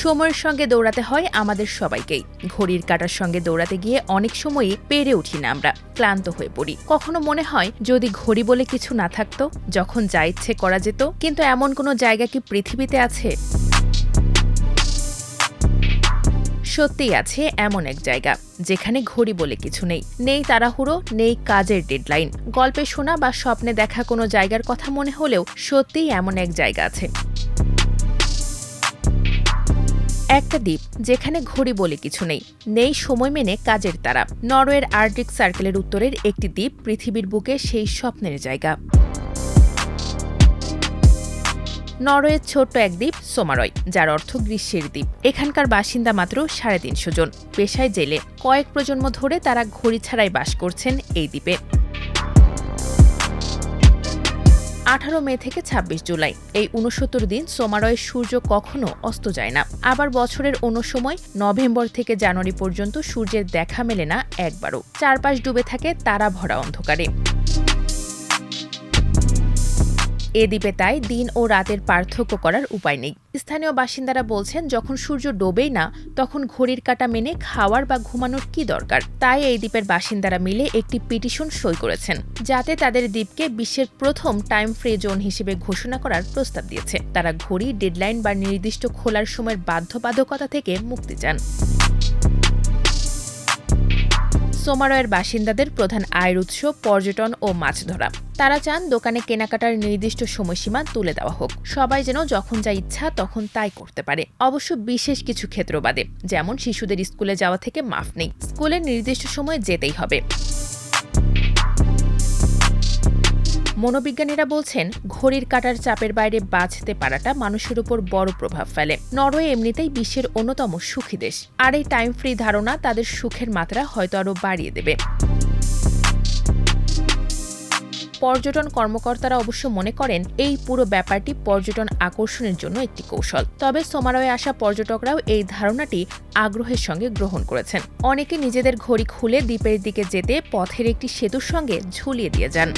সময়ের সঙ্গে দৌড়াতে হয় আমাদের সবাইকেই। ঘড়ির কাঁটার সঙ্গে দৌড়াতে গিয়ে অনেক সময়ই পেরে উঠি না, আমরা ক্লান্ত হয়ে পড়ি। কখনো মনে হয় যদি ঘড়ি বলে কিছু না থাকতো, যখন যা ইচ্ছে করা যেত। কিন্তু এমন কোনো জায়গা কি পৃথিবীতে আছে? সত্যিই আছে এমন এক জায়গা যেখানে ঘড়ি বলে কিছু নেই, নেই তাড়াহুড়ো, নেই কাজের ডেডলাইন। গল্পে শোনা বা স্বপ্নে দেখা কোনো জায়গার কথা মনে হলেও সত্যিই এমন এক জায়গা আছে। একটা দ্বীপ যেখানে ঘড়ি বলে কিছু নেই, নেই সময় মেনে কাজের তাড়া। নরওয়ের আর্কটিক সার্কেলের উত্তরের একটি দ্বীপ পৃথিবীর বুকে সেই স্বপ্নের জায়গা। নরওয়ের ছোট্ট এক দ্বীপ সোমারয়, যার অর্থ গ্রীষ্মের দ্বীপ। এখানকার বাসিন্দা মাত্র 350 জন। পেশায় জেলে, কয়েক প্রজন্ম ধরে তারা ঘড়ি ছাড়াই বাস করছেন এই দ্বীপে। 18 মে থেকে 26 জুলাই এই 69 দিন সোমারয়ের সূর্য কখনো অস্ত যায় না। আবার বছরের অন্য সময় নভেম্বর থেকে জানুয়ারি পর্যন্ত সূর্যের দেখা মেলে না একবারও। চারপাশ ডুবে থাকে তারা ভরা অন্ধকারে। এ দ্বীপে তাই দিন ও রাতের পার্থক্য করার উপায় নেই। স্থানীয় বাসিন্দারা বলছেন, যখন সূর্য ডোবেই না তখন ঘড়ির কাঁটা মেনে খাওয়ার বা ঘুমানোর কি দরকার। তাই এই দ্বীপের বাসিন্দারা মিলে একটি পিটিশন সই করেছেন, যাতে তাদের দ্বীপকে বিশ্বের প্রথম টাইম ফ্রি জোন হিসেবে ঘোষণা করার প্রস্তাব দিয়েছে। তারা ঘড়ি, ডেডলাইন বা নির্দিষ্ট খোলার সময়ের বাধ্যবাধকতা থেকে মুক্তি চান। সোমারয়ের বাসিন্দাদের প্রধান আয়ের উৎস পর্যটন ও মাছ ধরা। তারা চান দোকানে কেনাকাটার নির্দিষ্ট সময়সীমা তুলে দেওয়া হোক, সবাই যেন যখন যা ইচ্ছা তখন তাই করতে পারে। অবশ্য বিশেষ কিছু ক্ষেত্র বাদে, যেমন শিশুদের স্কুলে যাওয়া থেকে মাফ নেই, স্কুলের নির্দিষ্ট সময়ে যেতেই হবে। মনোবিজ্ঞানীরা বলছেন, ঘড়ির কাঁটার চাপের বাইরে বাঁচতে পারাটা মানুষের উপর বড় প্রভাব ফেলে। নরওয়ে এমনিতেই বিশ্বের অন্যতম সুখী দেশ, আর এই টাইম ফ্রি ধারণা তাদের সুখের মাত্রা হয়তো আরও বাড়িয়ে দেবে। পর্যটন কর্মকর্তারা অবশ্য মনে করেন এই পুরো ব্যাপারটি পর্যটন আকর্ষণের জন্য একটি কৌশল। তবে সোমারয়ে আসা পর্যটকরাও এই ধারণাটি আগ্রহের সঙ্গে গ্রহণ করেছেন। অনেকে নিজেদের ঘড়ি খুলে দ্বীপের দিকে যেতে পথের একটি সেতুর সঙ্গে ঝুলিয়ে দিয়ে যান।